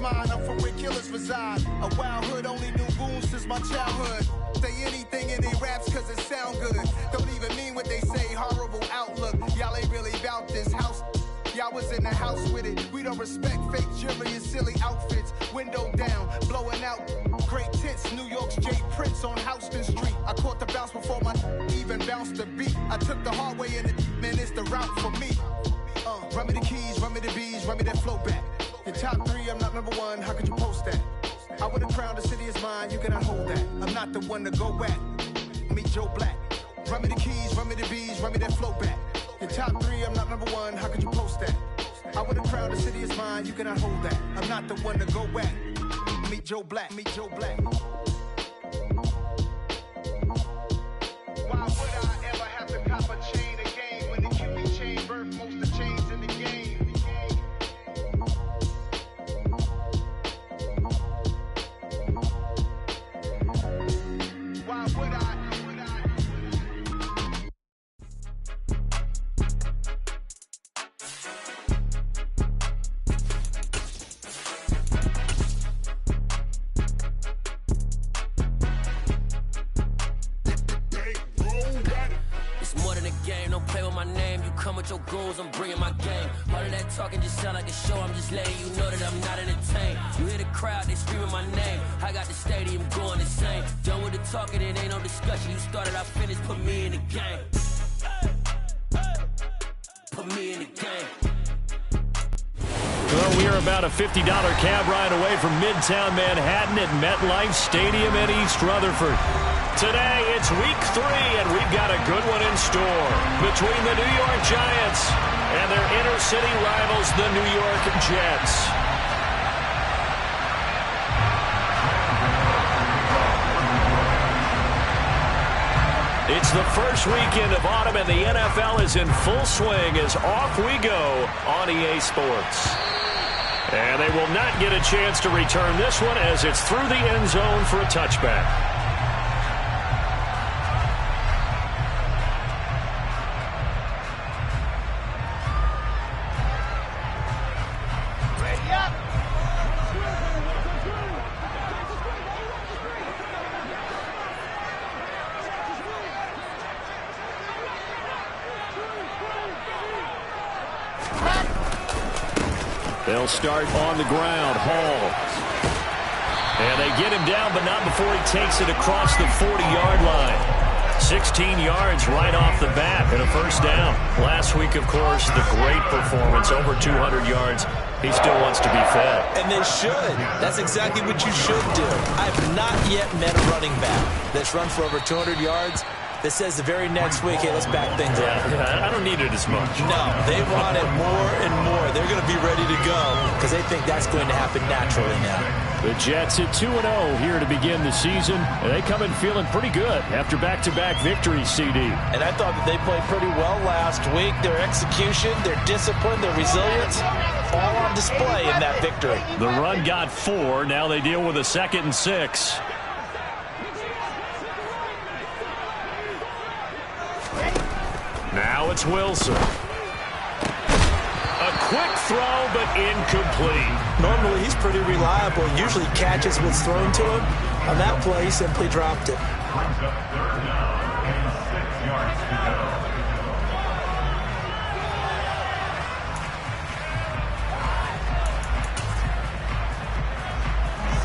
mine. I'm from where killers reside. A wild hood, only knew goons since my childhood. Say anything in they raps cause it sound good. Don't even mean what they say, horrible outlook. Y'all ain't really about this house. Y'all was in the house with it. We don't respect fake jewelry and silly outfits. Window down, blowing out great tents. New York's J. Prince on Houston Street. I caught the bounce before my even bounced the beat. I took the hard way in it, man, it's the route for me. Run me the keys, run me the bees, run me that flow back. Your top 3, I'm not number 1, how could you post that? I would've crowned the city is mine, you cannot hold that. I'm not the one to go at. Meet Joe Black. Run me the keys, run me the bees, run me that flow back. Your top 3, I'm not number 1, how could you post that? I would've crowned the city is mine, you cannot hold that. I'm not the one to go at. Meet Joe Black, meet Joe Black. Why would I ever have to cop a chain again when the QB chain birthed most of the chains in the game? Why would I? Come with your goons, I'm bringing my game. All of that talking just sound like a show. I'm just letting you know that I'm not entertained. You hear the crowd, they screaming my name. I got the stadium going insane. Done with the talking, it ain't no discussion. You started, I finished, put me in the game. Put me in the game. Well, we are about a $50 cab ride away from Midtown Manhattan at MetLife Stadium in East Rutherford. Today, it's week 3, and we've got a good one in store between the New York Giants and their inner-city rivals, the New York Jets. It's the first weekend of autumn, and the NFL is in full swing as off we go on EA Sports. And they will not get a chance to return this one as it's through the end zone for a touchback. They'll start on the ground. Hall. And they get him down, but not before he takes it across the 40-yard line. 16 yards right off the bat and a first down. Last week, of course, the great performance, over 200 yards. He still wants to be fed. And they should. That's exactly what you should do. I have not yet met a running back that's run for over 200 yards that says the very next week, hey, let's back things up. Yeah, I don't need it as much. No, they want it more and more. They're going to be ready to go because they think that's going to happen naturally now. The Jets at 2-0 here to begin the season. And they come in feeling pretty good after back-to-back victories, CD. And I thought that they played pretty well last week. Their execution, their discipline, their resilience, all on display in that victory. The run got 4. Now they deal with a 2nd and 6. Now it's Wilson. A quick throw, but incomplete. Normally, he's pretty reliable. Usually catches what's thrown to him. On that play, he simply dropped it.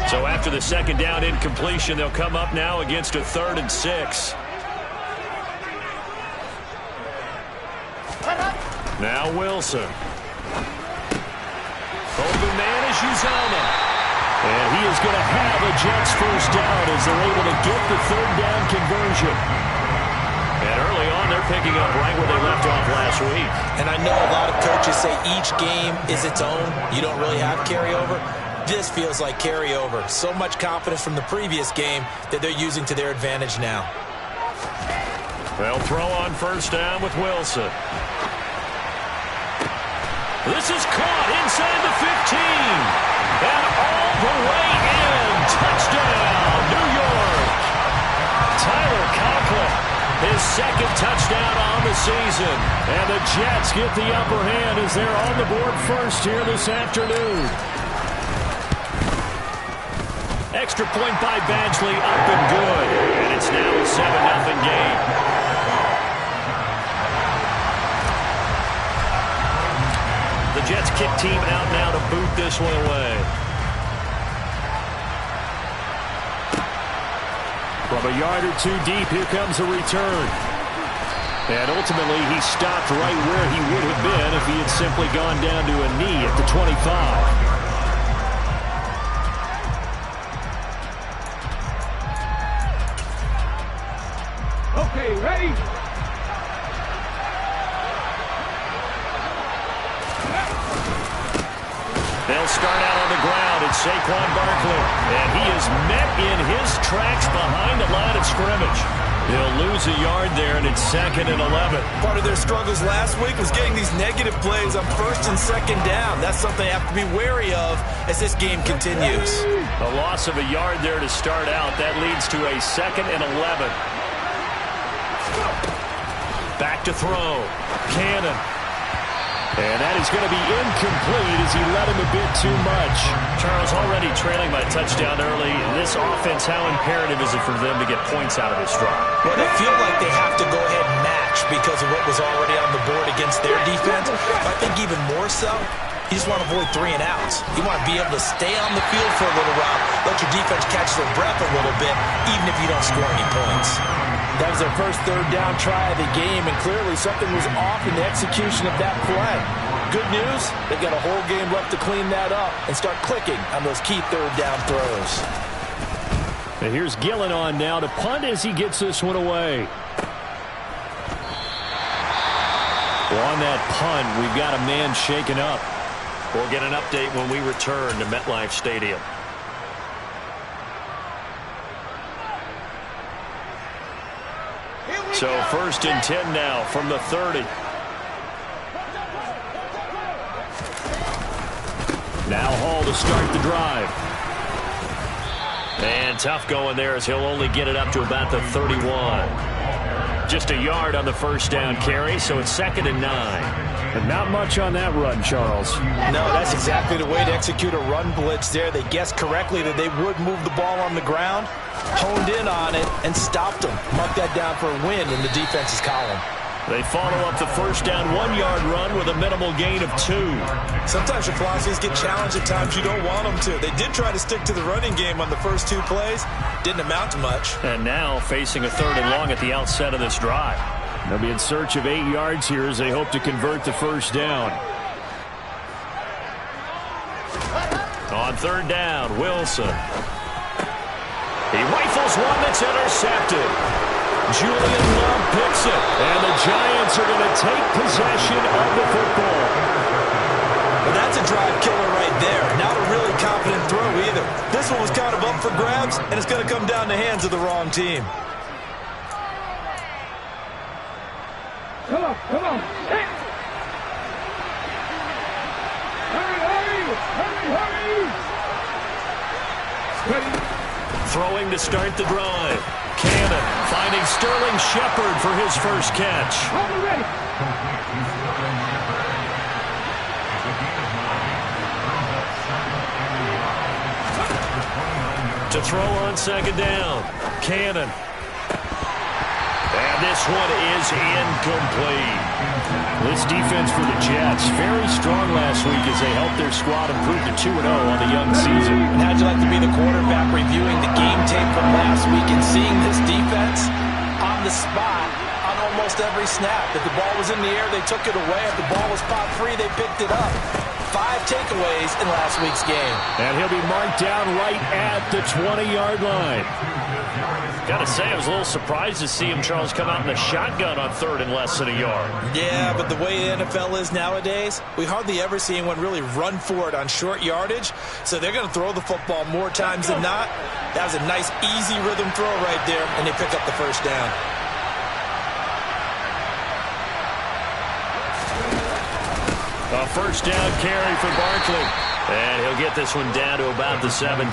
So after the 2nd down incompletion, they'll come up now against a 3rd and 6. Now Wilson. Open man is Uzama. And he is going to have a Jets first down as they're able to get the 3rd down conversion. And early on, they're picking up right where they left off last week. And I know a lot of coaches say each game is its own. You don't really have carryover. This feels like carryover. So much confidence from the previous game that they're using to their advantage now. They'll throw on first down with Wilson. This is caught inside the 15. And all the way in. Touchdown, New York. Tyler Conklin, his 2nd touchdown on the season. And the Jets get the upper hand as they're on the board first here this afternoon. Extra point by Badgley, up and good. And it's now a 7-0 game. The Jets kick team out now to boot this one away. From a yard or two deep, here comes a return. And ultimately, he stopped right where he would have been if he had simply gone down to a knee at the 25. Okay, ready? They'll start out on the ground. It's Saquon Barkley. And he is met in his tracks behind the line of scrimmage. He'll lose a yard there, and it's 2nd and 11. Part of their struggles last week was getting these negative plays on 1st and 2nd down. That's something they have to be wary of as this game continues. A loss of a yard there to start out. That leads to a 2nd and 11. Back to throw. Cannon. And that is going to be incomplete as he let him a bit too much. Charles, already trailing by touchdown early. This offense, how imperative is it for them to get points out of this drive? Well, they feel like they have to go ahead and match because of what was already on the board against their defense. I think even more so, you just want to avoid 3 and outs. You want to be able to stay on the field for a little while, let your defense catch their breath a little bit, even if you don't score any points. That was their first 3rd down try of the game, and clearly something was off in the execution of that play. Good news, they've got a whole game left to clean that up and start clicking on those key 3rd down throws. And here's Gillen on now to punt as he gets this one away. Well, on that punt, we've got a man shaken up. We'll get an update when we return to MetLife Stadium. So 1st and 10 now from the 30. Now Hall to start the drive. And tough going there as he'll only get it up to about the 31. Just a yard on the 1st down carry, so it's 2nd and 9. But not much on that run, Charles. No, that's exactly the way to execute a run blitz there. They guessed correctly that they would move the ball on the ground, honed in on it, and stopped them. Mark that down for a win in the defense's column. They follow up the 1st down 1-yard run with a minimal gain of 2. Sometimes your philosophies get challenged at times you don't want them to. They did try to stick to the running game on the first 2 plays. Didn't amount to much. And now facing a 3rd and long at the outset of this drive. They'll be in search of 8 yards here as they hope to convert the 1st down. On 3rd down, Wilson. He rifles one that's intercepted. Julian Love picks it, and the Giants are going to take possession of the football. Well, that's a drive killer right there. Not a really confident throw either. This one was kind of up for grabs, and it's going to come down the hands of the wrong team. Come on, come on. Hey. Hurry. Throwing to start the drive. Cannon finding Sterling Shepard for his first catch. To throw on 2nd down. Cannon. And this one is incomplete. This defense for the Jets, very strong last week as they helped their squad improve to 2-0 on the young season. And how'd you like to be the quarterback reviewing the game tape from last week and seeing this defense on the spot on almost every snap? If the ball was in the air, they took it away. If the ball was popped free, they picked it up. 5 takeaways in last week's game. And he'll be marked down right at the 20-yard line. Got to say, I was a little surprised to see him, Charles, come out in the shotgun on 3rd and less than a yard. Yeah, but the way the NFL is nowadays, we hardly ever see anyone really run for it on short yardage. So they're going to throw the football more times than not. That was a nice, easy rhythm throw right there, and they pick up the 1st down. A 1st down carry for Barkley. And he'll get this one down to about the 17.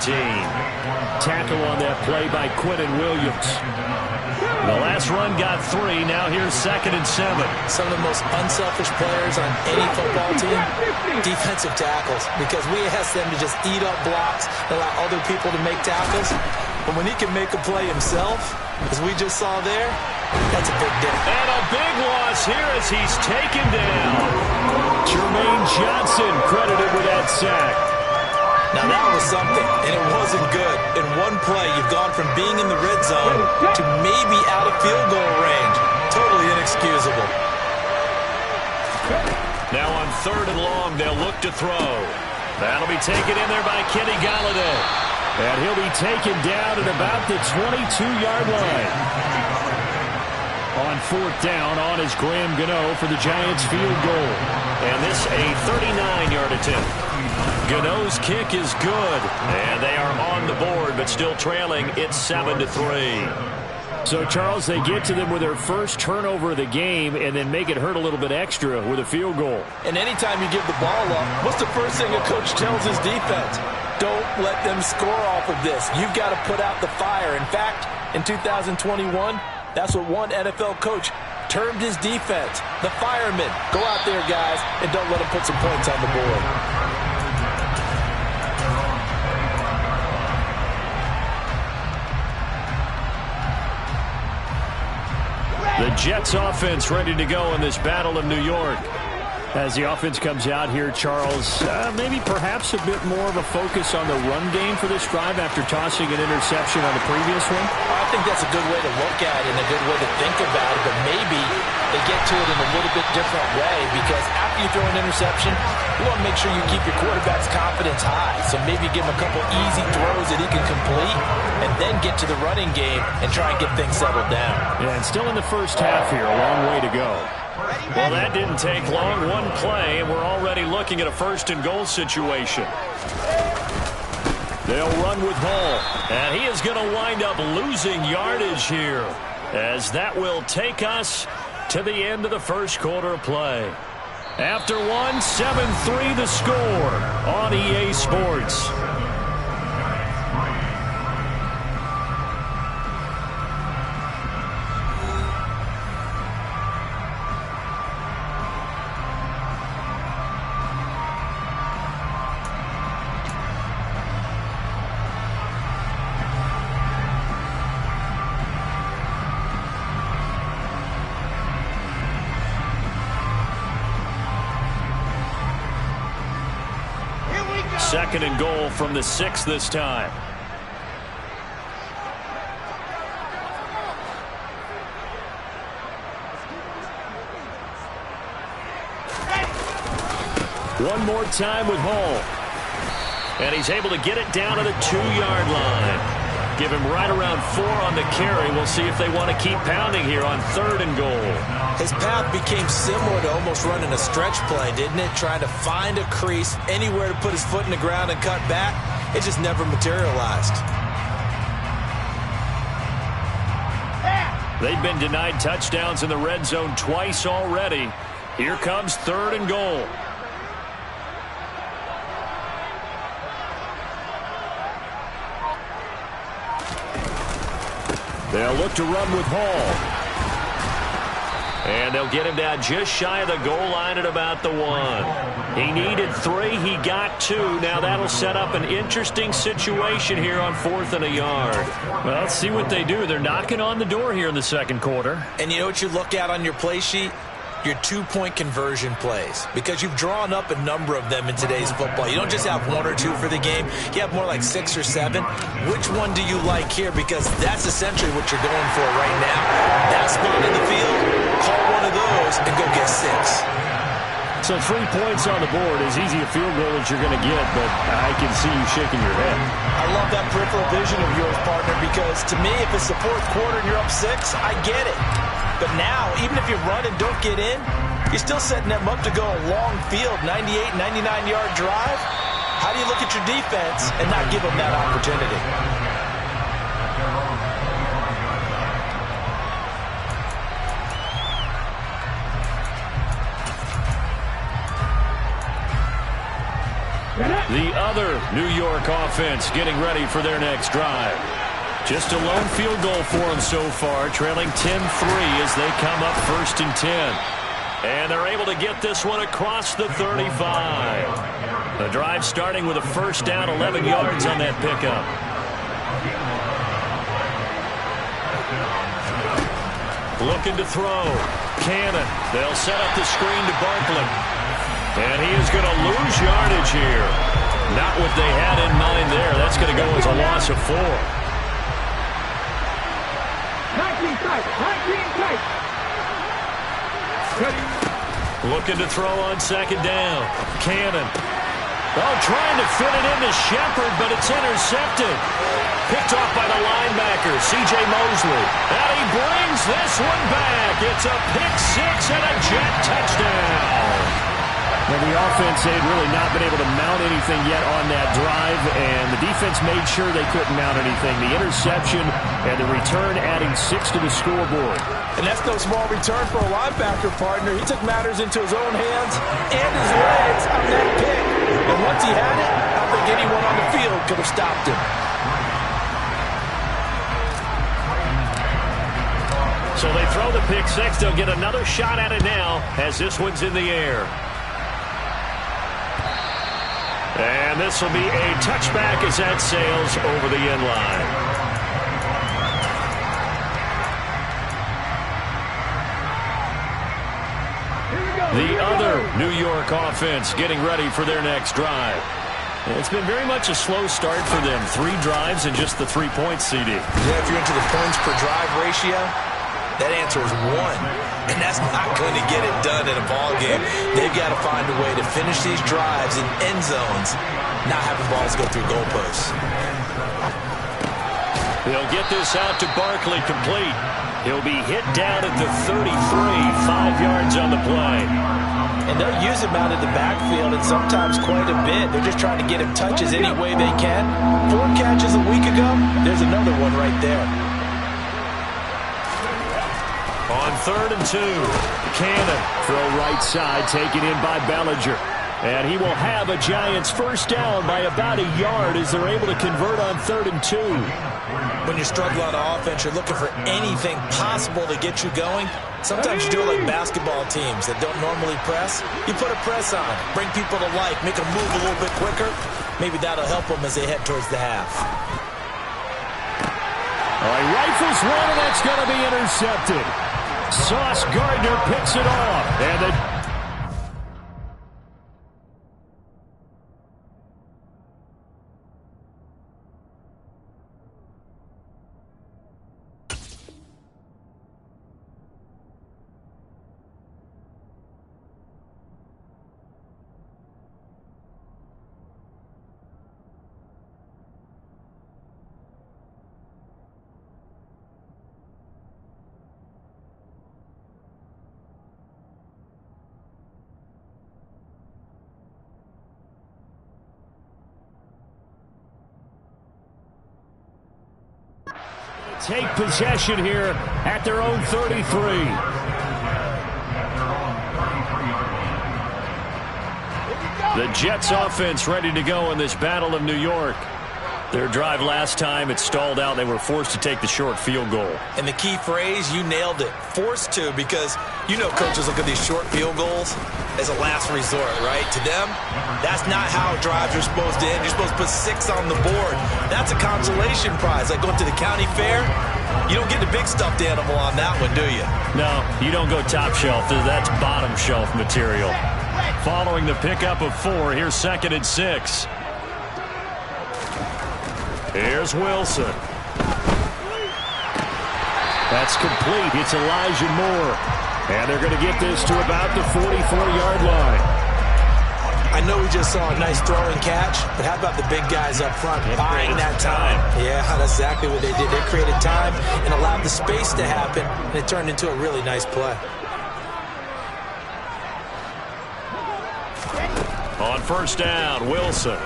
Tackle on that play by Quinnen Williams. The last run got 3. Now here's 2nd and 7. Some of the most unselfish players on any football team, defensive tackles, because we ask them to just eat up blocks and allow other people to make tackles. But when he can make a play himself, as we just saw there, that's a big difference. And a big loss here as he's taken down. Jermaine Johnson credited with that sack. Now that was something, and it wasn't good. In one play, you've gone from being in the red zone to maybe out of field goal range. Totally inexcusable. Now on 3rd and long, they'll look to throw. That'll be taken in there by Kenny Galladay. And he'll be taken down at about the 22-yard line. On 4th down, on is Graham Gano for the Giants field goal. And this a 39-yard attempt. Gano's kick is good. And they are on the board, but still trailing. It's 7-3. So, Charles, they get to them with their first turnover of the game and then make it hurt a little bit extra with a field goal. And anytime you give the ball up, what's the first thing a coach tells his defense? Don't let them score off of this. You've got to put out the fire. In fact, in 2021, that's what one NFL coach termed his defense, the firemen. Go out there, guys, and don't let them put some points on the board. The Jets offense ready to go in this battle of New York. As the offense comes out here, Charles, maybe perhaps a bit more of a focus on the run game for this drive after tossing an interception on the previous one? I think that's a good way to look at it and a good way to think about it, but maybe they get to it in a little bit different way because after you throw an interception, you want to make sure you keep your quarterback's confidence high. So maybe give him a couple easy throws that he can complete and then get to the running game and try and get things settled down. Yeah, and still in the first half here, a long way to go. Well, that didn't take long. One play, and we're already looking at a 1st and goal situation. They'll run with Hall, and he is going to wind up losing yardage here, as that will take us to the end of the first quarter of play. After one, 7-3 the score on EA Sports. Second and goal from the 6 this time. One more time with Hall. And he's able to get it down to the 2-yard line. Give him right around 4 on the carry. We'll see if they want to keep pounding here on 3rd and goal. His path became similar to almost running a stretch play, didn't it? Trying to find a crease, anywhere to put his foot in the ground and cut back. It just never materialized. They've been denied touchdowns in the red zone twice already. Here comes 3rd and goal. They'll look to run with Hall. And they'll get him down just shy of the goal line at about the 1. He needed 3. He got 2. Now that'll set up an interesting situation here on 4th and a yard. Well, let's see what they do. They're knocking on the door here in the second quarter. And you know what you look at on your play sheet? Your 2-point conversion plays, because you've drawn up a number of them in today's football. You don't just have 1 or 2 for the game. You have more like 6 or 7. Which one do you like here? Because that's essentially what you're going for right now. That spot in the field, call one of those and go get 6. So 3 points on the board, as easy a field goal as you're going to get, but I can see you shaking your head. I love that peripheral vision of yours, partner, because to me, if it's the 4th quarter and you're up 6, I get it. But now, even if you run and don't get in, you're still setting them up to go a long field, 98, 99-yard drive. How do you look at your defense and not give them that opportunity? Get up! The other New York offense getting ready for their next drive. Just a lone field goal for them so far, trailing 10-3 as they come up 1st and 10. And they're able to get this one across the 35. The drive starting with a first down, 11 yards on that pickup. Looking to throw. Cannon. They'll set up the screen to Barkley. And he is going to lose yardage here. Not what they had in mind there. That's going to go as a loss of 4. 19 tight. 19 tight. Looking to throw on 2nd down. Cannon. Oh, trying to fit it into Shepard, but it's intercepted. Picked off by the linebacker, C.J. Mosley. And he brings this one back. It's a pick-6 and a Jet touchdown. Well, the offense had really not been able to mount anything yet on that drive, and the defense made sure they couldn't mount anything. The interception and the return adding 6 to the scoreboard. And that's no small return for a linebacker, partner. He took matters into his own hands and his legs on that pick. And once he had it, I don't think anyone on the field could have stopped him. So they throw the pick-6. They'll get another shot at it now as this one's in the air. And this will be a touchback as that sails over the end line. The other New York offense getting ready for their next drive. It's been very much a slow start for them. 3 drives and just the 3 points, CD. Yeah, if you're into the points per drive ratio, that answer is 1. And that's not going to get it done in a ball game. They've got to find a way to finish these drives in end zones, not having balls go through goalposts. They'll get this out to Barkley complete. He'll be hit down at the 33, 5 yards on the play. And they'll use him out of the backfield and sometimes quite a bit. They're just trying to get him touches any way they can. 4 catches a week ago, there's another one right there. On 3rd and 2, Cannon, throw right side, taken in by Bellinger. And he will have a Giants first down by about a yard as they're able to convert on 3rd and 2. When you're struggling on offense, you're looking for anything possible to get you going. Sometimes you do it like basketball teams that don't normally press. You put a press on, bring people to life, make them move a little bit quicker. Maybe that'll help them as they head towards the half. All right, rifles one, and that's going to be intercepted. Sauce Gardner picks it off. And the take possession here at their own 33. The Jets offense ready to go in this Battle of New York. Their drive last time, it stalled out. They were forced to take the short field goal. And the key phrase, you nailed it, forced to, because you know coaches look at these short field goals as a last resort, right? To them, that's not how drives are supposed to end. You're supposed to put 6 on the board. That's a consolation prize. Like going to the county fair, you don't get the big stuffed animal on that one, do you? No, you don't go top shelf. That's bottom shelf material. Following the pickup of 4, here's 2nd and 6. Here's Wilson. That's complete. It's Elijah Moore. And they're going to get this to about the 44-yard line. I know we just saw a nice throw and catch, but how about the big guys up front buying that time? Yeah, that's exactly what they did. They created time and allowed the space to happen, and it turned into a really nice play. On first down, Wilson.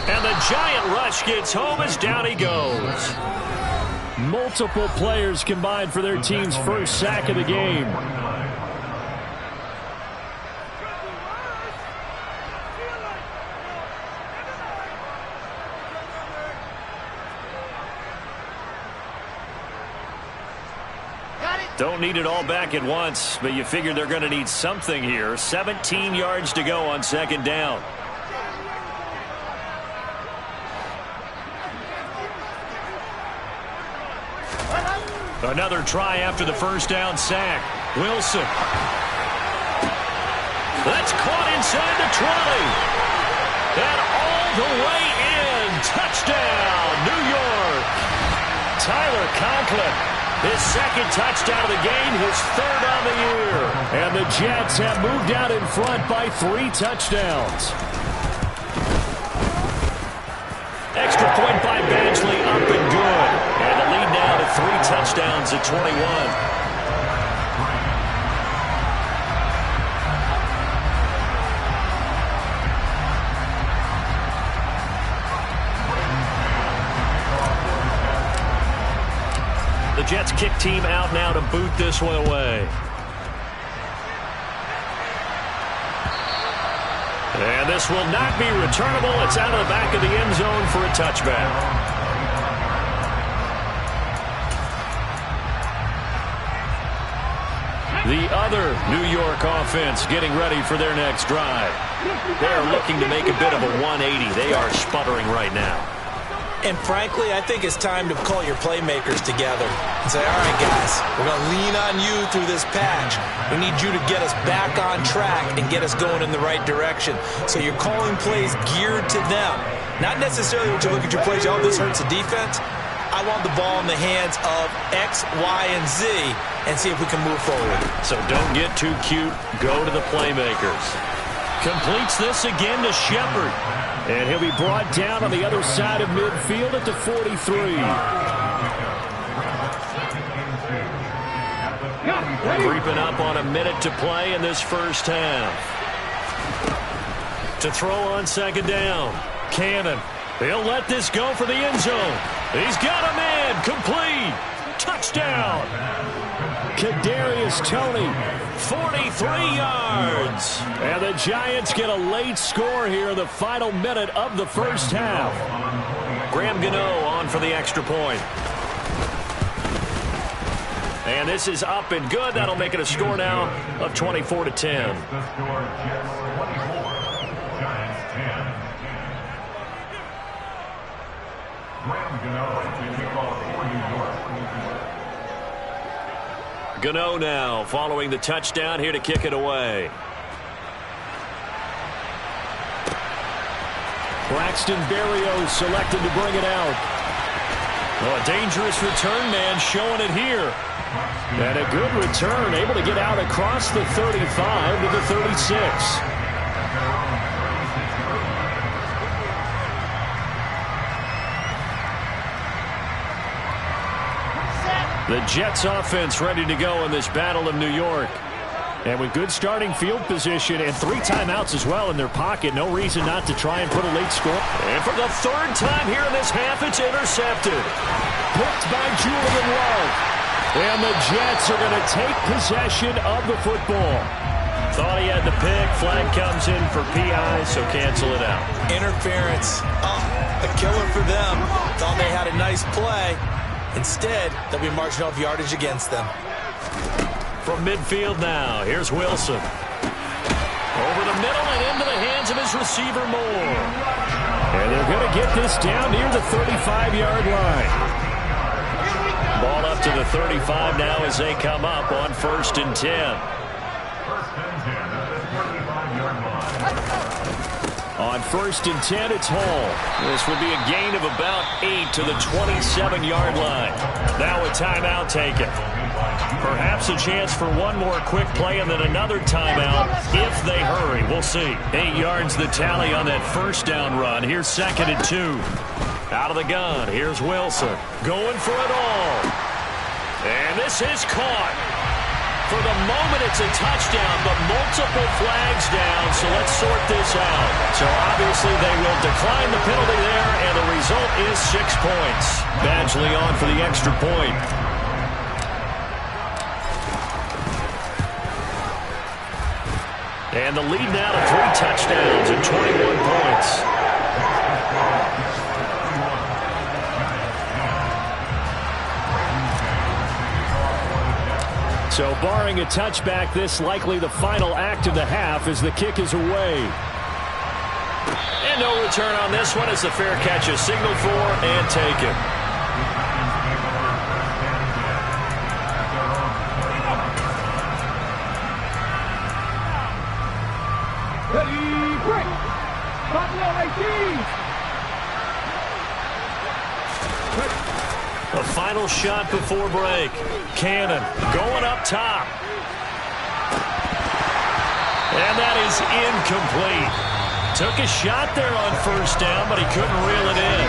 And the giant rush gets home as down he goes. Multiple players combined for their team's first sack of the game. Don't need it all back at once, but you figure they're going to need something here. 17 yards to go on second down. Another try after the first down sack. Wilson. That's caught inside the 20. And all the way in. Touchdown, New York. Tyler Conklin. His second touchdown of the game, his third on the year. And the Jets have moved out in front by 3 touchdowns. Extra point by Badgley, up and good. And the lead now to 3 touchdowns at 21. The Jets kick team out now to boot this one away. And this will not be returnable. It's out of the back of the end zone for a touchback. The other New York offense getting ready for their next drive. They're looking to make a bit of a 180. They are sputtering right now. And frankly, I think it's time to call your playmakers together and say, all right, guys, we're going to lean on you through this patch. We need you to get us back on track and get us going in the right direction. So you're calling plays geared to them. Not necessarily when you look at your plays, oh, this hurts the defense. I want the ball in the hands of X, Y, and Z and see if we can move forward. So don't get too cute. Go to the playmakers. Completes this again to Shepard. And he'll be brought down on the other side of midfield at the 43. Creeping up on a minute to play in this first half. To throw on second down. Cannon. He'll let this go for the end zone. He's got a man. Complete. Touchdown. Kadarius Toney, 43 yards. And the Giants get a late score here in the final minute of the first half. Graham Gano on for the extra point. And this is up and good. That'll make it a score now of 24-10. Gano now following the touchdown here to kick it away. Braxton Berrios selected to bring it out. Oh, a dangerous return man showing it here. And a good return, able to get out across the 35 to the 36. The Jets offense ready to go in this battle of New York. And with good starting field position and 3 timeouts as well in their pocket, no reason not to try and put a late score. And for the 3rd time here in this half, it's intercepted. Picked by Julian Love. And the Jets are going to take possession of the football. Thought he had the pick. Flag comes in for PI, so cancel it out. Interference. Oh, a killer for them. Thought they had a nice play. Instead, they'll be marching off yardage against them. From midfield now, here's Wilson. Over the middle and into the hands of his receiver Moore. And they're going to get this down near the 35-yard line. Ball up to the 35 now as they come up on 1st and 10. On 1st and 10, it's Hall. This would be a gain of about 8 to the 27-yard line. Now a timeout taken. Perhaps a chance for one more quick play and then another timeout if they hurry. We'll see. 8 yards the tally on that first down run. Here's 2nd and 2. Out of the gun. Here's Wilson. Going for it all. And this is caught. For the moment, it's a touchdown, but multiple flags down, so let's sort this out. So obviously they will decline the penalty there, and the result is 6 points. Badgley on for the extra point. And the lead now to 3 touchdowns and 21 points. So barring a touchback, this likely the final act of the half as the kick is away. And no return on this one as the fair catch is signaled for and taken. Ready, break. Buffalo 18. The final shot before break. Cannon going up top. And that is incomplete. Took a shot there on first down, but he couldn't reel it in.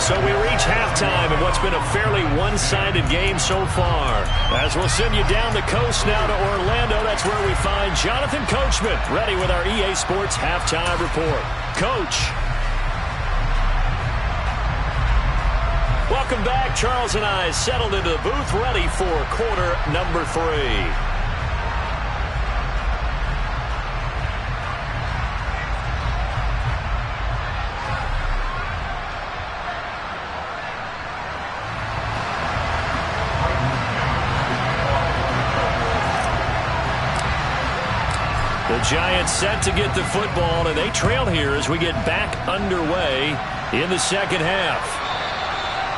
So we reach halftime in what's been a fairly one-sided game so far. As we'll send you down the coast now to Orlando, that's where we find Jonathan Coachman ready with our EA Sports Halftime Report. Coach. Welcome back. Charles and I settled into the booth ready for quarter number 3. The Giants set to get the football, and they trail here as we get back underway in the second half.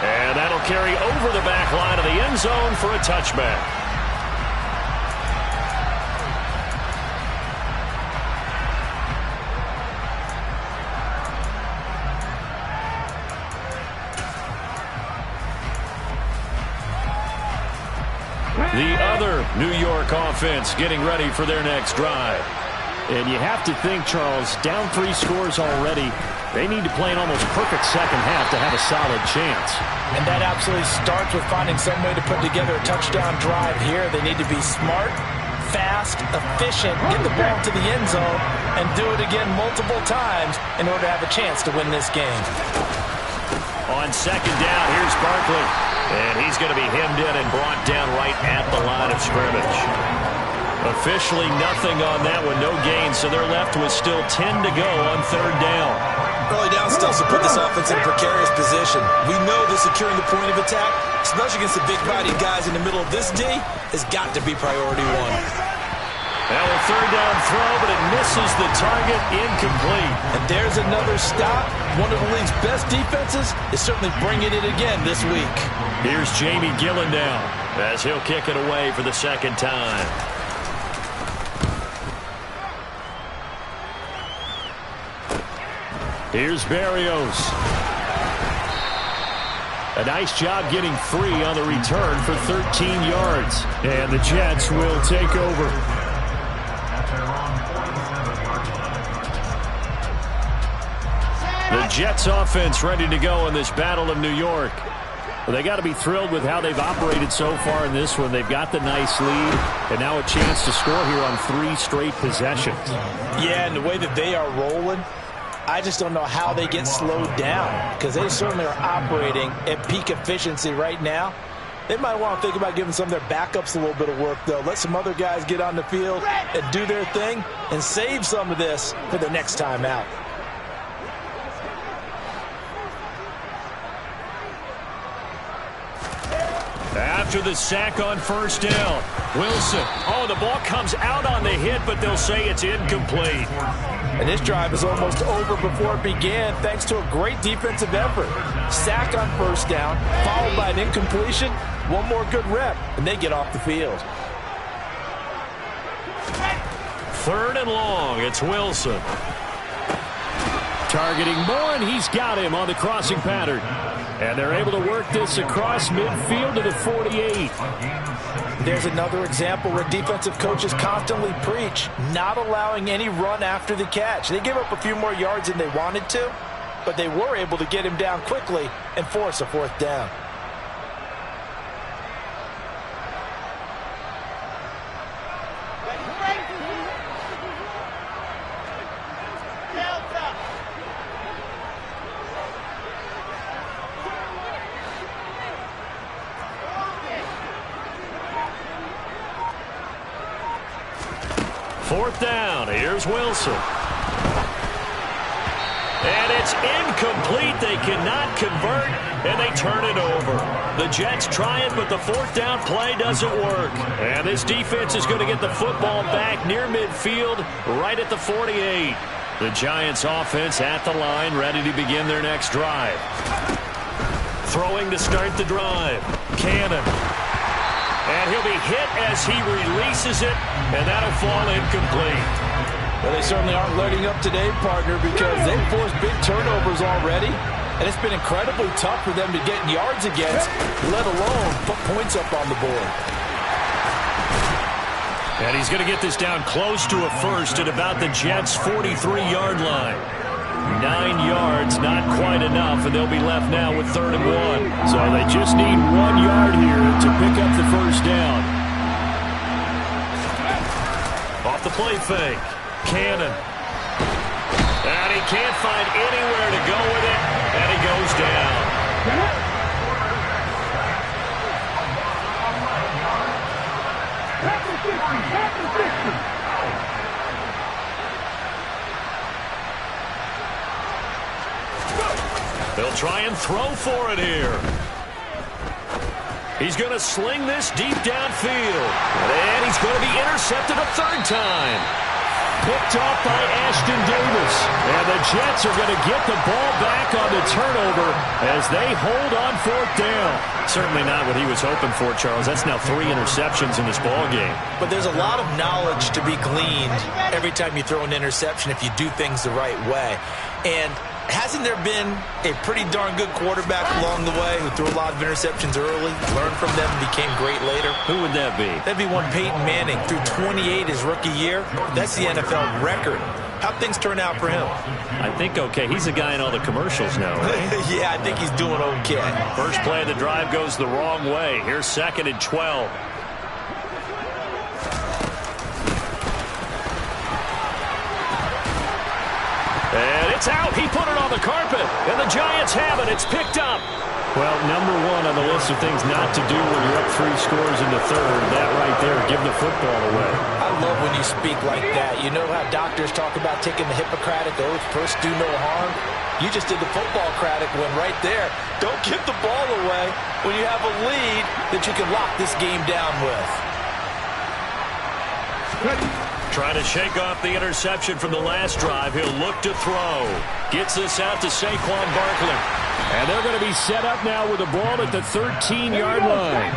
And that'll carry over the back line of the end zone for a touchback. The other New York offense getting ready for their next drive. And you have to think, Charles, down 3 scores already. They need to play an almost perfect second half to have a solid chance. And that absolutely starts with finding some way to put together a touchdown drive here. They need to be smart, fast, efficient, get the ball to the end zone, and do it again multiple times in order to have a chance to win this game. On second down, here's Barkley. And he's going to be hemmed in and brought down right at the line of scrimmage. Officially nothing on that one, no gain, so they're left with still 10 to go on third down. Early down still to put this offense in a precarious position. We know that securing the point of attack, especially against the big body guys in the middle of this D, has got to be priority 1. Now a third down throw, but it misses the target, incomplete. And there's another stop. One of the league's best defenses is certainly bringing it again this week. Here's Jamie Gillen now as he'll kick it away for the second time. Here's Berrios. A nice job getting free on the return for 13 yards. And the Jets will take over. The Jets offense ready to go in this Battle of New York. Well, they got to be thrilled with how they've operated so far in this one. They've got the nice lead, and now a chance to score here on 3 straight possessions. Yeah, and the way that they are rolling, I just don't know how they get slowed down, because they certainly are operating at peak efficiency right now. They might want to think about giving some of their backups a little bit of work, though. Let some other guys get on the field and do their thing and save some of this for the next time out. After the sack on first down, Wilson. Oh, the ball comes out on the hit, but they'll say it's incomplete. And this drive is almost over before it began thanks to a great defensive effort. Sack on first down, followed by an incompletion. One more good rep, and they get off the field. Third and long, it's Wilson. Targeting Moore, and he's got him on the crossing pattern. And they're able to work this across midfield to the 48. There's another example where defensive coaches constantly preach, not allowing any run after the catch. They gave up a few more yards than they wanted to, but they were able to get him down quickly and force a fourth down. Fourth down, here's Wilson. And it's incomplete. They cannot convert, and they turn it over. The Jets try it, but the fourth down play doesn't work. And this defense is going to get the football back near midfield, right at the 48. The Giants offense at the line, ready to begin their next drive. Throwing to start the drive. Cannon. And he'll be hit as he releases it, and that'll fall incomplete. Well, they certainly aren't letting up today, partner, because they've forced big turnovers already. And it's been incredibly tough for them to get yards against, let alone put points up on the board. And he's going to get this down close to a first at about the Jets' 43-yard line. 9 yards, not quite enough, and they'll be left now with 3rd and 1. So they just need 1 yard here to pick up the first down. Off the play fake. Cannon. And he can't find anywhere to go with it, and he goes down. They'll try and throw for it here. He's going to sling this deep downfield. And he's going to be intercepted a 3rd time. Picked off by Ashton Davis. And the Jets are going to get the ball back on the turnover as they hold on 4th down. Certainly not what he was hoping for, Charles. That's now 3 interceptions in this ball game. But there's a lot of knowledge to be gleaned every time you throw an interception if you do things the right way. And hasn't there been a pretty darn good quarterback along the way who threw a lot of interceptions early, learned from them, and became great later? Who would that be? That'd be one Peyton Manning. Threw 28 his rookie year. That's the NFL record. How'd things turn out for him? I think okay. He's a guy in all the commercials now, right? Yeah, I think he's doing okay. First play of the drive goes the wrong way. Here's 2nd and 12. And it's out. He put it on the carpet. And the Giants have it. It's picked up. Well, number 1 on the list of things not to do when you're up 3 scores in the 3rd. That right there, give the football away. I love when you speak like that. You know how doctors talk about taking the Hippocratic oath, first do no harm? You just did the football-cratic one right there. Don't give the ball away when you have a lead that you can lock this game down with. Trying to shake off the interception from the last drive. He'll look to throw. Gets this out to Saquon Barkley. And they're going to be set up now with the ball at the 13-yard line.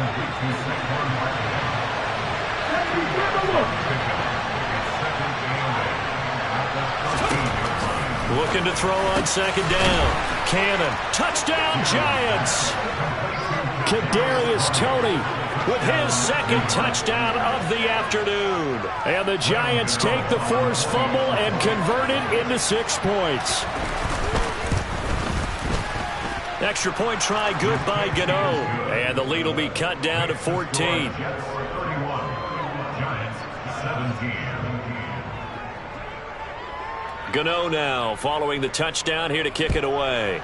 Looking to throw on 2nd down. Cannon. Touchdown, Giants. Kadarius Toney with his 2nd touchdown of the afternoon. And the Giants take the forced fumble and convert it into 6 points. Extra point try good by Gano. And the lead will be cut down to 14. Gano now following the touchdown here to kick it away.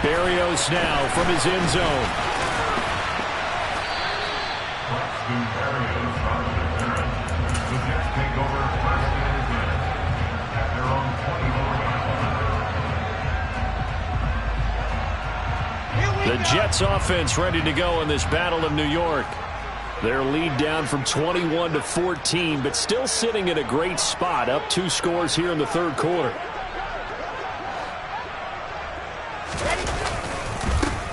Berrios now from his end zone. The Jets offense ready to go in this Battle of New York. Their lead down from 21 to 14, but still sitting in a great spot, up 2 scores here in the 3rd quarter.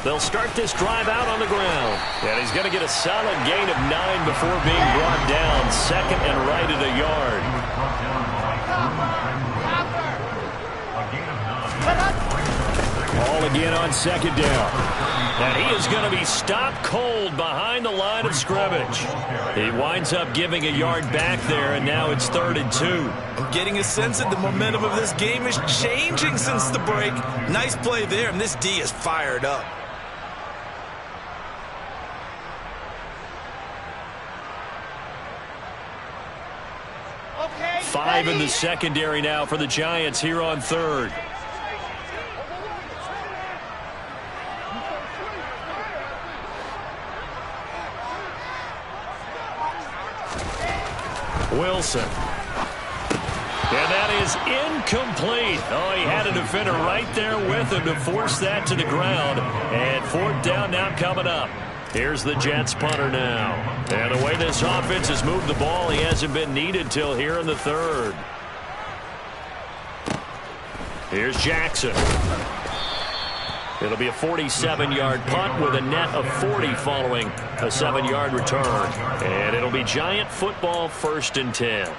They'll start this drive out on the ground. And he's going to get a solid gain of 9 before being brought down. 2nd and right at a yard. Ball again on 2nd down. And he is going to be stopped cold behind the line of scrimmage. He winds up giving a yard back there, and now it's 3rd and 2. I'm getting a sense that the momentum of this game is changing since the break. Nice play there, and this D is fired up. Okay, 5 in the secondary now for the Giants here on 3rd. Wilson. And that is incomplete. Oh, he had a defender right there with him to force that to the ground. And fourth down now coming up. Here's the Jets punter now. And the way this offense has moved the ball, he hasn't been needed till here in the third. Here's Jackson. It'll be a 47-yard punt with a net of 40 following a 7-yard return. And it'll be Giant football 1st and 10.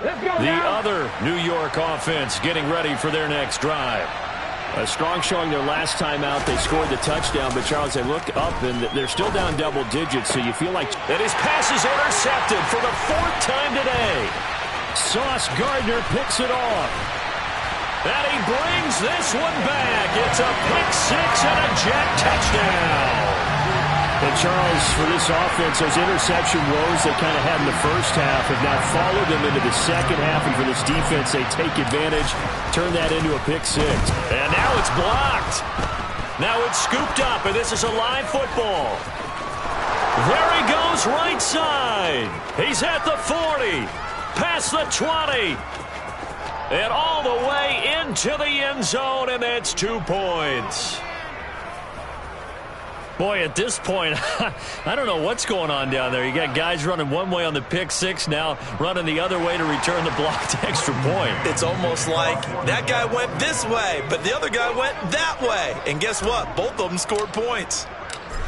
The other New York offense getting ready for their next drive. A strong showing their last time out. They scored the touchdown, but Charles, they look up and they're still down double digits, so you feel like... And his pass is intercepted for the 4th time today. Sauce Gardner picks it off. And he brings this one back. It's a pick six and a Jet touchdown. And Charles, for this offense, those interception woes they kind of had in the first half have now followed them into the second half. And for this defense, they take advantage, turn that into a pick six. And now it's blocked. Now it's scooped up, and this is a live football. There he goes right side. He's at the 40, past the 20, and all the way into the end zone, and that's 2 points. Boy, at this point, I don't know what's going on down there. You got guys running one way on the pick six, now running the other way to return the blocked extra point. It's almost like that guy went this way, but the other guy went that way. And guess what? Both of them scored points.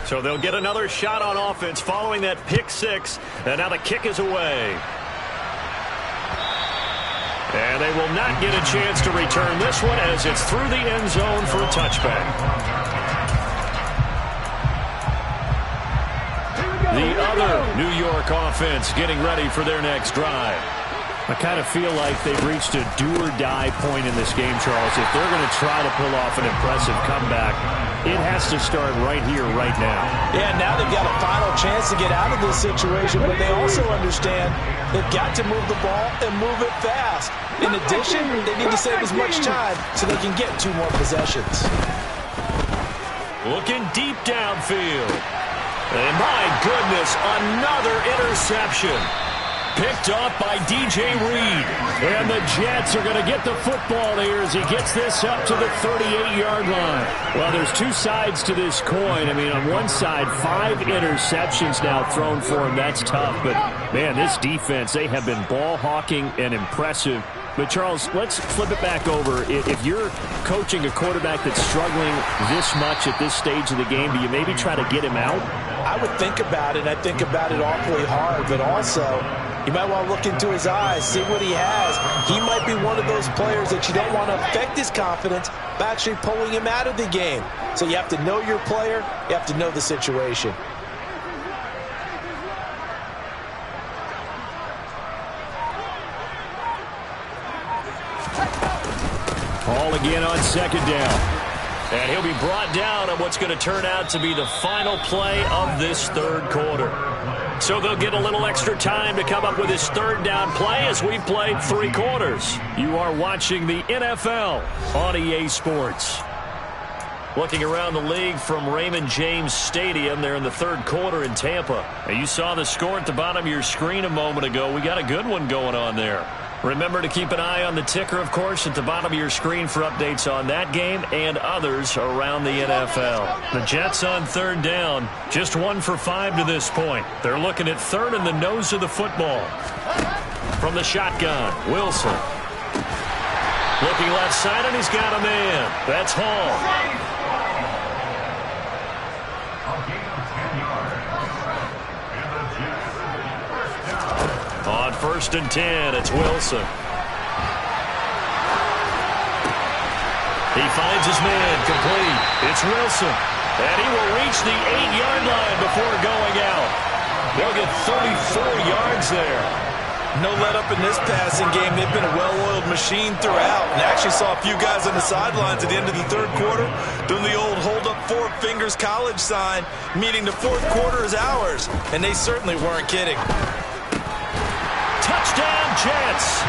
So they'll get another shot on offense following that pick six, and now the kick is away. And they will not get a chance to return this one as it's through the end zone for a touchback. The other New York offense getting ready for their next drive. I kind of feel like they've reached a do-or-die point in this game, Charles. If they're going to try to pull off an impressive comeback, it has to start right here, right now. Yeah, now they've got a final chance to get out of this situation, but they also understand they've got to move the ball and move it fast. In addition, they need to save as much time so they can get 2 more possessions. Looking deep downfield. And my goodness, another interception. Picked off by DJ Reed. And the Jets are going to get the football here as he gets this up to the 38-yard line. Well, there's 2 sides to this coin. I mean, on one side, 5 interceptions now thrown for him. That's tough. But, man, this defense, they have been ball hawking and impressive. But, Charles, let's flip it back over. If you're coaching a quarterback that's struggling this much at this stage of the game, do you maybe try to get him out? I would think about it. I think about it awfully hard, but also you might want to look into his eyes, see what he has. He might be one of those players that you don't want to affect his confidence by actually pulling him out of the game. So you have to know your player. You have to know the situation. Ball again on 2nd down. And he'll be brought down on what's going to turn out to be the final play of this 3rd quarter. So they'll get a little extra time to come up with his 3rd down play as we played 3 quarters. You are watching the NFL on EA Sports. Looking around the league from Raymond James Stadium there in the 3rd quarter in Tampa. And you saw the score at the bottom of your screen a moment ago. We got a good one going on there. Remember to keep an eye on the ticker, of course, at the bottom of your screen for updates on that game and others around the NFL. The Jets on 3rd down, just 1 for 5 to this point. They're looking at 3rd in the nose of the football. From the shotgun, Wilson. Looking left side, and he's got a man. That's Hall. On 1st and 10, it's Wilson. He finds his man complete. It's Wilson. And he will reach the 8-yard line before going out. They'll get 34 yards there. No let up in this passing game. They've been a well-oiled machine throughout. And actually saw a few guys on the sidelines at the end of the 3rd quarter doing the old hold up 4 fingers college sign, meaning the 4th quarter is ours. And they certainly weren't kidding. Touchdown, Jets.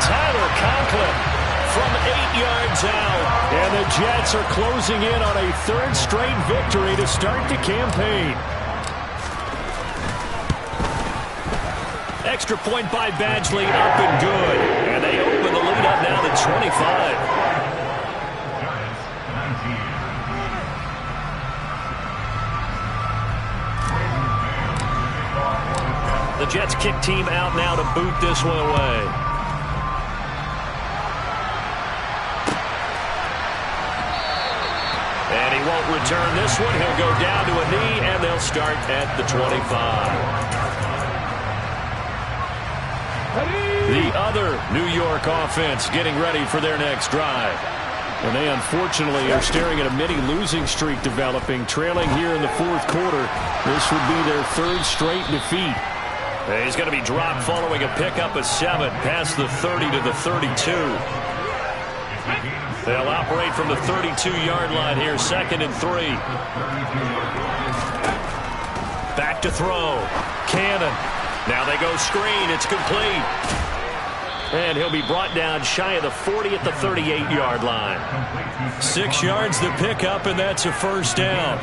Tyler Conklin from 8 yards out. And the Jets are closing in on a 3rd straight victory to start the campaign. Extra point by Badgley, up and good. And they open the lead up now to 25. The Jets kick team out now to boot this one away. And he won't return this one. He'll go down to a knee, and they'll start at the 25. The other New York offense getting ready for their next drive. And they unfortunately are staring at a mini losing streak developing, trailing here in the fourth quarter. This would be their third straight defeat. He's going to be dropped following a pickup of 7 past the 30 to the 32. They'll operate from the 32-yard line here, 2nd and 3. Back to throw. Cannon. Now they go screen. It's complete. And he'll be brought down shy of the 40 at the 38-yard line. 6 yards the pickup, and that's a first down.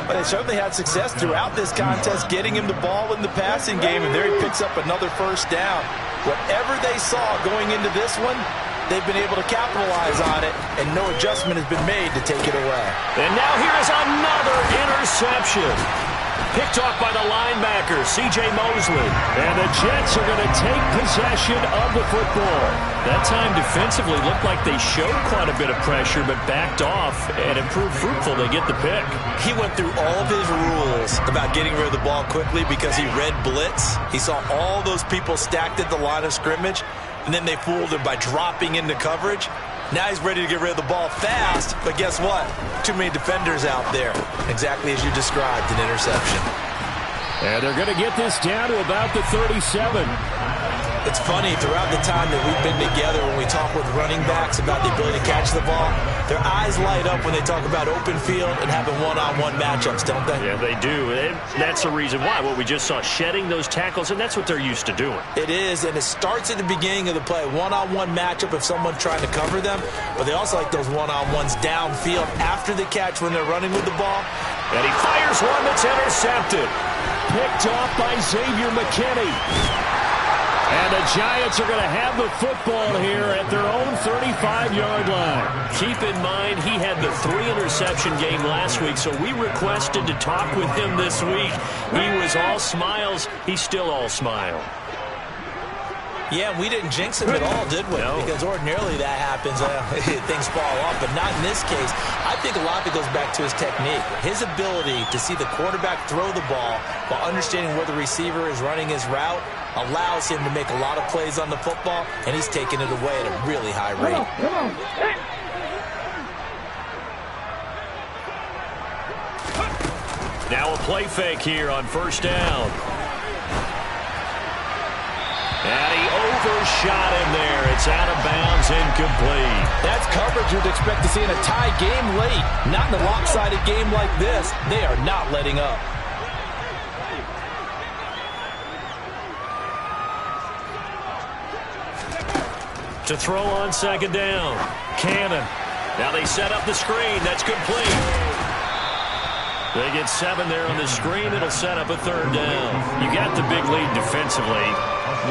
But they certainly had success throughout this contest getting him the ball in the passing game, and there he picks up another first down. Whatever they saw going into this one, they've been able to capitalize on it, and no adjustment has been made to take it away. And now here is another interception. Picked off by the linebacker, C.J. Mosley. And the Jets are going to take possession of the football. That time defensively looked like they showed quite a bit of pressure, but backed off and it proved fruitful. They get the pick. He went through all of his rules about getting rid of the ball quickly because he read blitz. He saw all those people stacked at the line of scrimmage, and then they fooled him by dropping into coverage. Now he's ready to get rid of the ball fast, but guess what? Too many defenders out there. Exactly as you described, an interception. And they're going to get this down to about the 37. It's funny, throughout the time that we've been together, when we talk with running backs about the ability to catch the ball, their eyes light up when they talk about open field and having one-on-one matchups, don't they? Yeah, they do. And that's the reason why. What we just saw, shedding those tackles, and that's what they're used to doing. It is, and it starts at the beginning of the play. One-on-one matchup if someone's trying to cover them, but they also like those one-on-ones downfield after the catch when they're running with the ball. And he fires one that's intercepted. Picked off by Xavier McKinney. And the Giants are going to have the football here at their own 35-yard line. Keep in mind, he had the 3-interception game last week, so we requested to talk with him this week. He was all smiles. He's still all smile. Yeah, we didn't jinx him at all, did we? No. Because ordinarily that happens. Things fall off, but not in this case. I think a lot of it goes back to his technique. His ability to see the quarterback throw the ball while understanding where the receiver is running his route allows him to make a lot of plays on the football, and he's taking it away at a really high rate. Come on. Now a play fake here on first down. And he overshot him there. It's out of bounds, incomplete. That's coverage you'd expect to see in a tie game late. Not in a lopsided game like this. They are not letting up. To throw on second down. Cannon. Now they set up the screen. That's complete. They get 7 there on the screen. It'll set up a third down. You got the big lead defensively.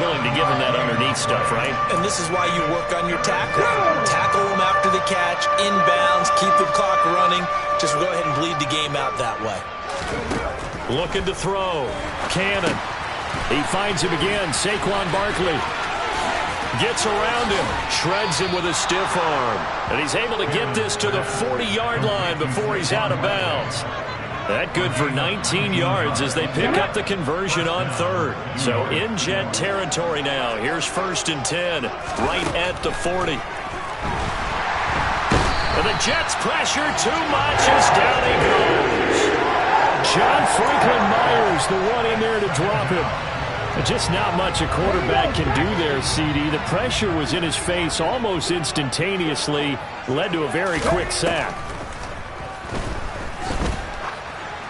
Willing to give them that underneath stuff, right? And this is why you work on your tackle. Tackle them after the catch, inbounds, keep the clock running. Just go ahead and bleed the game out that way. Looking to throw. Cannon. He finds him again. Saquon Barkley. Gets around him. Shreds him with a stiff arm. And he's able to get this to the 40-yard line before he's out of bounds. That good for 19 yards as they pick up the conversion on third. So in Jet territory now. Here's 1st and 10, right at the 40. And the Jets pressure too much as down he goes. John Franklin Myers, the one in there to drop him. Just not much a quarterback can do there, CD. The pressure was in his face almost instantaneously, led to a very quick sack.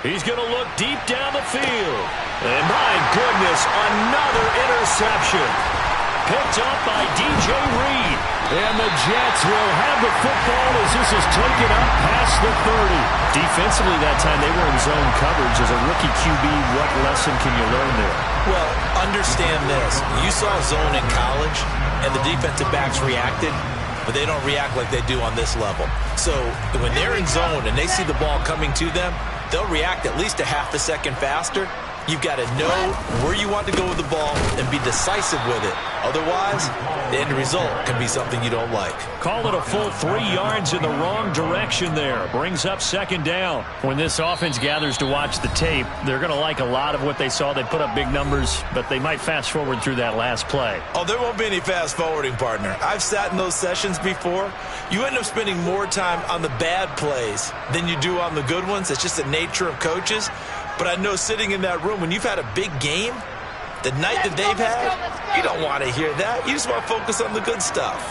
He's going to look deep down the field. And my goodness, another interception. Picked up by DJ Reed. And the Jets will have the football as this is taken up past the 30. Defensively that time they were in zone coverage. As a rookie QB, what lesson can you learn there? Well, understand this. You saw zone in college, and the defensive backs reacted, but they don't react like they do on this level. So when they're in zone and they see the ball coming to them, they'll react at least a half a second faster. You've got to know where you want to go with the ball and be decisive with it. Otherwise, the end result can be something you don't like. Call it a full 3 yards in the wrong direction there. Brings up second down. When this offense gathers to watch the tape, they're going to like a lot of what they saw. They put up big numbers, but they might fast forward through that last play. Oh, there won't be any fast forwarding, partner. I've sat in those sessions before. You end up spending more time on the bad plays than you do on the good ones. It's just the nature of coaches. But I know sitting in that room, when you've had a big game, the night that they've had, you don't want to hear that. You just want to focus on the good stuff.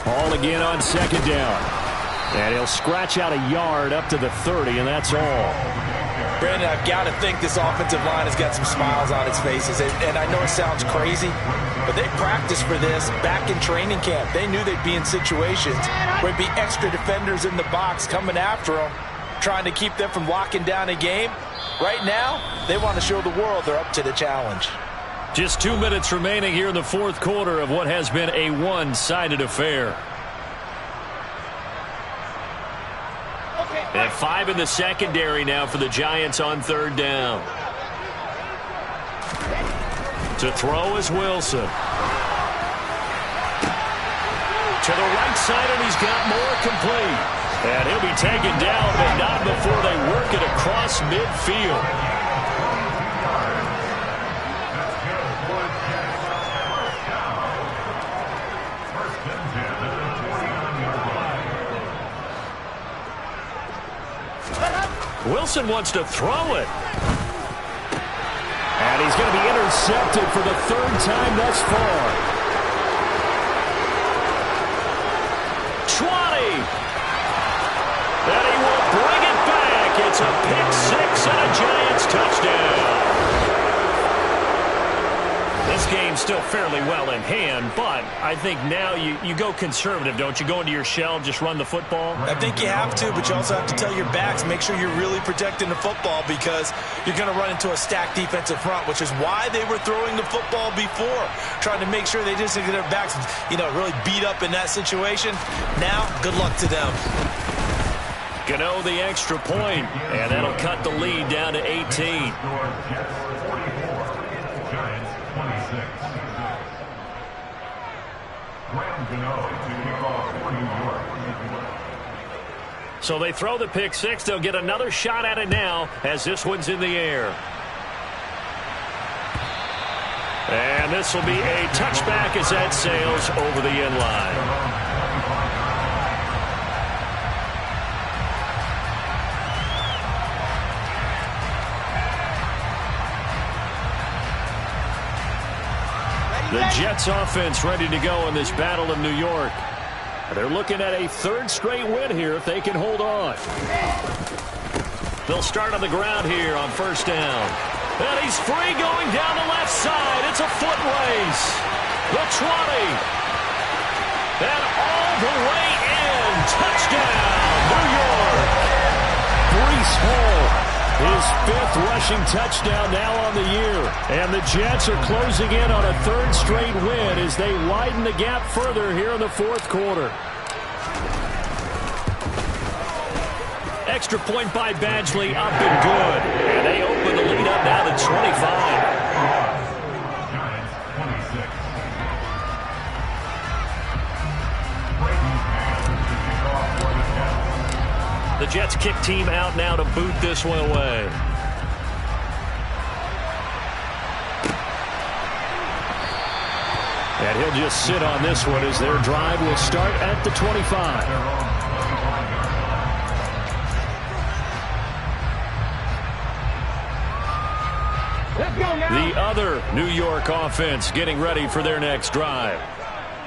Ball again on second down. And he'll scratch out a yard up to the 30, and that's all. Brandon, I've got to think this offensive line has got some smiles on its faces. And I know it sounds crazy, but they practiced for this back in training camp. They knew they'd be in situations where there'd be extra defenders in the box coming after them, trying to keep them from locking down a game. Right now, they want to show the world they're up to the challenge. Just 2 minutes remaining here in the fourth quarter of what has been a one-sided affair. And 5 in the secondary now for the Giants on third down. To throw is Wilson. To the right side, and he's got more complete. And he'll be taken down, but not before they work it across midfield. Wilson wants to throw it. And he's going to be intercepted for the third time thus far. 20. And he will bring it back. It's a pick 6 and a Giants touchdown. This game's still fairly well in hand, but I think now you go conservative, don't you? Go into your shell, just run the football? I think you have to, but you also have to tell your backs, make sure you're really protecting the football because you're going to run into a stacked defensive front, which is why they were throwing the football before, trying to make sure they just get their backs, really beat up in that situation. Now, good luck to them. Gano the extra point, and that'll cut the lead down to 18. So they throw the pick 6. They'll get another shot at it now as this one's in the air. And this will be a touchback as that sails over the end line. The Jets offense ready to go in this battle of New York. They're looking at a third straight win here if they can hold on. They'll start on the ground here on first down. And he's free going down the left side. It's a foot race. The 20. And all the way in. Touchdown, New York. Breece Hall. His 5th rushing touchdown now on the year. And the Jets are closing in on a third straight win as they widen the gap further here in the fourth quarter. Extra point by Badgley, up and good. And they open the lead up now to 25. The Jets kick team out now to boot this one away. And he'll just sit on this one as their drive will start at the 25. The other New York offense getting ready for their next drive.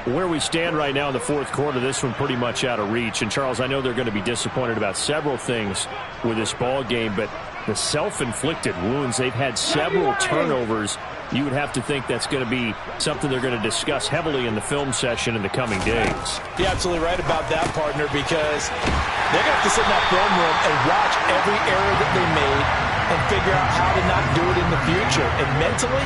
Where we stand right now in the fourth quarter, this one pretty much out of reach. And, Charles, I know they're going to be disappointed about several things with this ball game, but the self-inflicted wounds. They've had several turnovers. You would have to think that's going to be something they're going to discuss heavily in the film session in the coming days. You're absolutely right about that, partner, because they're going to have to sit in that film room and watch every error that they made and figure out how to not do it in the future. And mentally,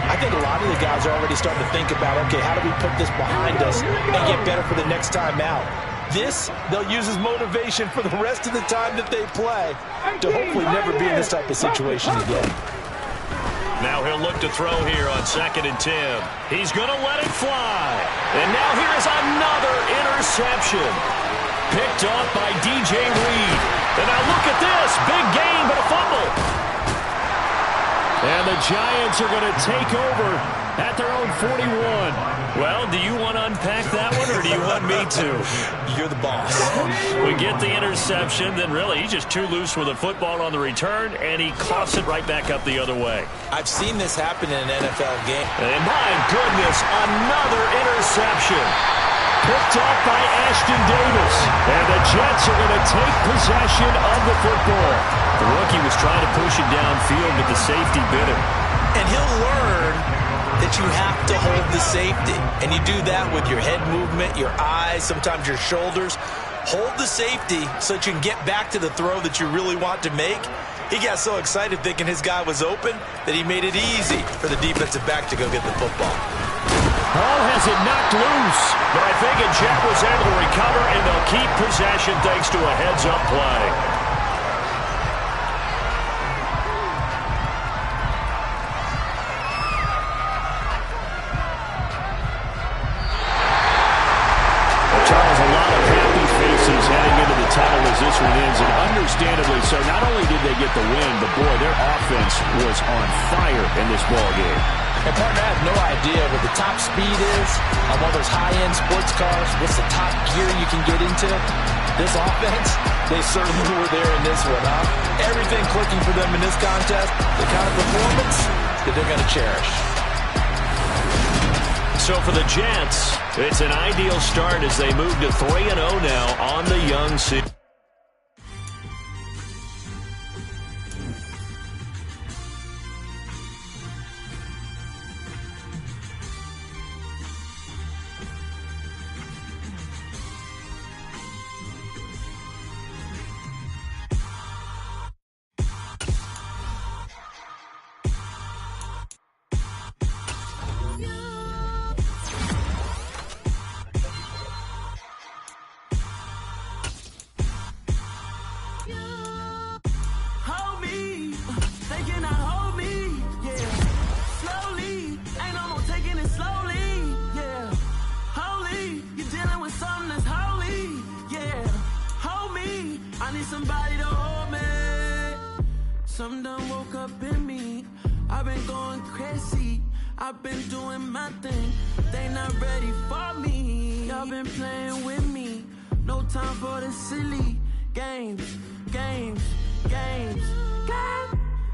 I think a lot of the guys are already starting to think about, okay, how do we put this behind us and get better for the next time out? This, they'll use as motivation for the rest of the time that they play to hopefully never be in this type of situation again. Now he'll look to throw here on 2nd and 10. He's going to let it fly. And now here is another interception. Picked off by DJ Reed. And now look at this. Big gain, but a fumble. And the Giants are going to take over at their own 41. Well, do you want to unpack that one, or do you want me to? You're the boss. We get the interception, then really he's just too loose with the football on the return, and he coughs it right back up the other way. I've seen this happen in an NFL game. And my goodness, another interception. Picked off by Ashton Davis. And the Jets are going to take possession of the football. The rookie was trying to push it downfield, but the safety bit him. And he'll learn that you have to hold the safety. And you do that with your head movement, your eyes, sometimes your shoulders. Hold the safety so that you can get back to the throw that you really want to make. He got so excited thinking his guy was open that he made it easy for the defensive back to go get the football. Hall has it knocked loose, but I think a Jet was able to recover, and they'll keep possession thanks to a heads-up play. Charles, a lot of happy faces heading into the tunnel as this one ends, and understandably so. Not only did they get the win, but boy, their offense was on fire in this ballgame. And partner, I have no idea what the top speed is on one of those high-end sports cars. What's the top gear you can get into? This offense, they certainly were there in this one, huh? Everything clicking for them in this contest, the kind of performance that they're going to cherish. So for the Jets, it's an ideal start as they move to 3-0 now on the young season. Somebody to hold me. Some done woke up in me. I've been going crazy. I've been doing my thing. They not ready for me. Y'all been playing with me. No time for the silly games, games, games.